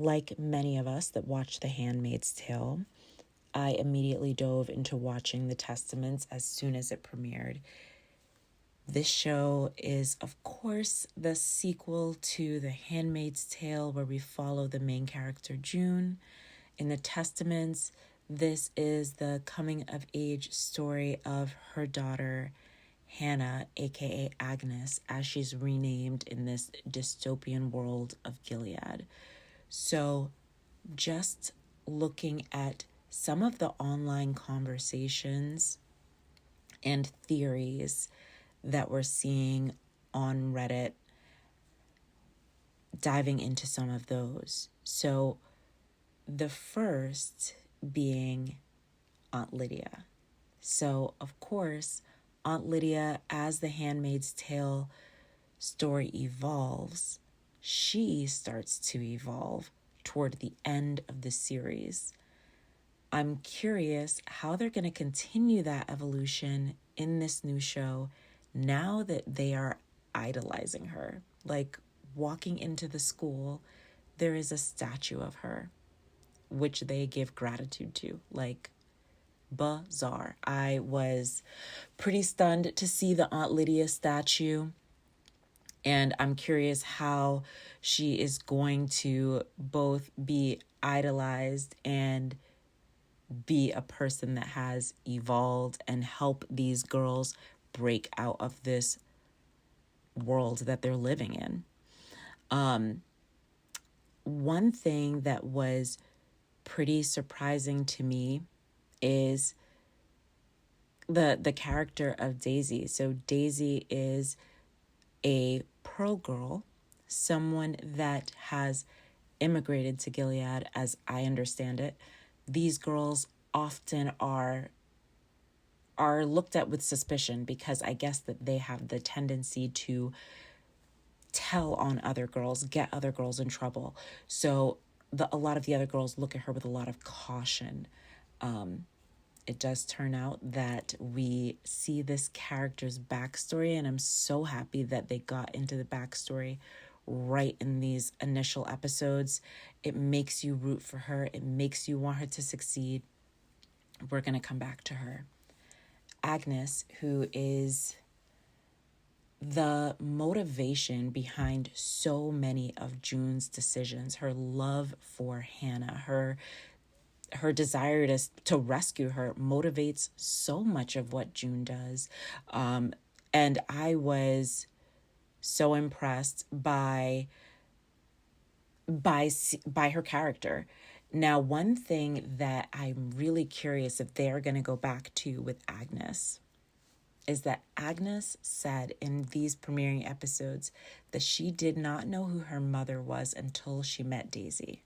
like many of us that watch The Handmaid's Tale, I immediately dove into watching The Testaments as soon as it premiered. This show is, of course, the sequel to The Handmaid's Tale, where we follow the main character, June. In The Testaments, this is the coming-of-age story of her daughter, Hannah, aka Agnes, as she's renamed in this dystopian world of Gilead. So just looking at some of the online conversations and theories that we're seeing on Reddit, diving into some of those. So the first being Aunt Lydia. So, of course, Aunt Lydia, as the Handmaid's Tale story evolves, she starts to evolve toward the end of the series. I'm curious how they're going to continue that evolution in this new show now that they are idolizing her. Like, walking into the school, there is a statue of her, which they give gratitude to. Like, bizarre. I was pretty stunned to see the Aunt Lydia statue, and I'm curious how she is going to both be idolized and be a person that has evolved and help these girls break out of this world that they're living in. One thing that was pretty surprising to me is the character of Daisy. So Daisy is a Pearl girl, someone that has immigrated to Gilead, as I understand it. These girls often are looked at with suspicion because I guess that they have the tendency to tell on other girls, get other girls in trouble. So a lot of the other girls look at her with a lot of caution. It does turn out that we see this character's backstory, and I'm so happy that they got into the backstory right in these initial episodes. It makes you root for her. It makes you want her to succeed. We're going to come back to her. Agnes, who is the motivation behind so many of June's decisions, her love for Hannah, her desire to rescue her motivates so much of what June does. And I was so impressed by her character. Now, one thing that I'm really curious if they're going to go back to with Agnes is that Agnes said in these premiering episodes that she did not know who her mother was until she met Daisy.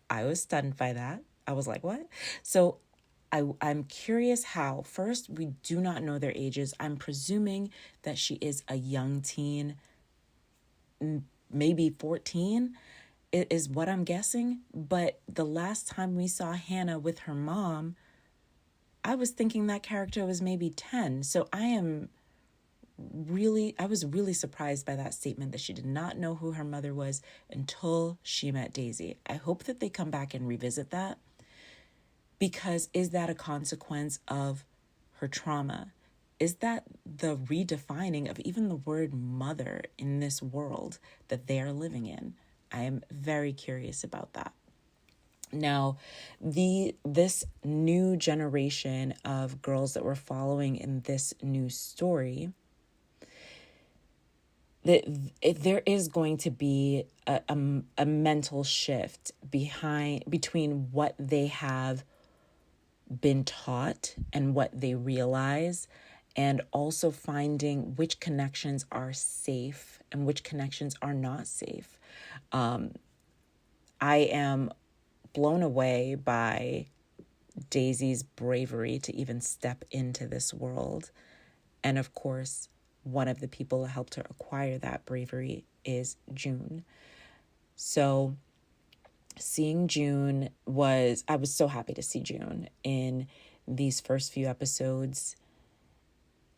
I was stunned by that. I was like, what? So I'm curious how. First, we do not know their ages. I'm presuming that she is a young teen, maybe 14 is what I'm guessing. But the last time we saw Hannah with her mom, I was thinking that character was maybe 10. So I was really surprised by that statement that she did not know who her mother was until she met Daisy. I hope that they come back and revisit that, because is that a consequence of her trauma? Is that the redefining of even the word mother in this world that they are living in? I am very curious about that. Now, this new generation of girls that we're following in this new story, there is going to be a mental shift between what they have been taught and what they realize, and also finding which connections are safe and which connections are not safe. I am blown away by Daisy's bravery to even step into this world. And of course, one of the people that helped her acquire that bravery is June. So seeing June I was so happy to see June in these first few episodes,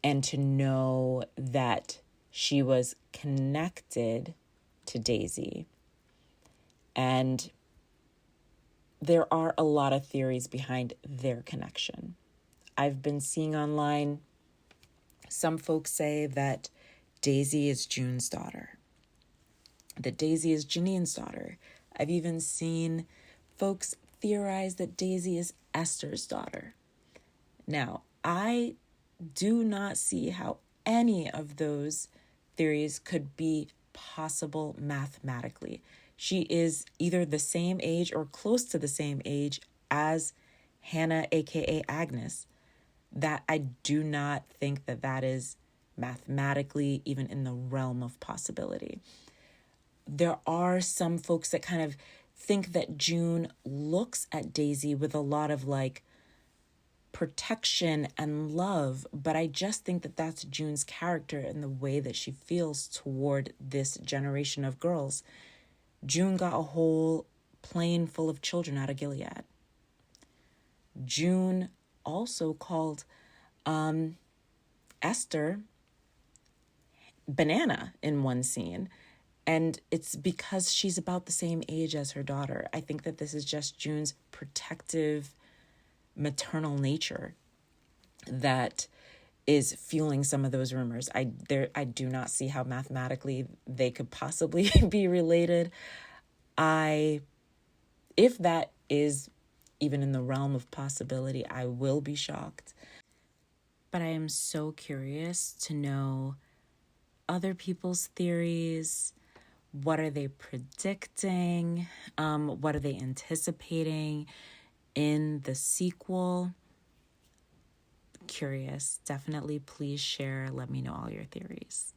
and to know that she was connected to Daisy. And there are a lot of theories behind their connection. I've been seeing online, some folks say that Daisy is June's daughter, that Daisy is Janine's daughter. I've even seen folks theorize that Daisy is Esther's daughter. Now, I do not see how any of those theories could be possible mathematically. She is either the same age or close to the same age as Hannah, aka Agnes. That I do not think that that is mathematically even in the realm of possibility. There are some folks that kind of think that June looks at Daisy with a lot of like protection and love, but I just think that that's June's character and the way that she feels toward this generation of girls. June got a whole plane full of children out of Gilead. June also called Esther banana in one scene. And it's because she's about the same age as her daughter. I think that this is just June's protective maternal nature that is fueling some of those rumors. I do not see how mathematically they could possibly be related. If that is even in the realm of possibility, I will be shocked. But I am so curious to know other people's theories. What are they predicting? What are they anticipating in the sequel? Curious. Definitely please share. Let me know all your theories.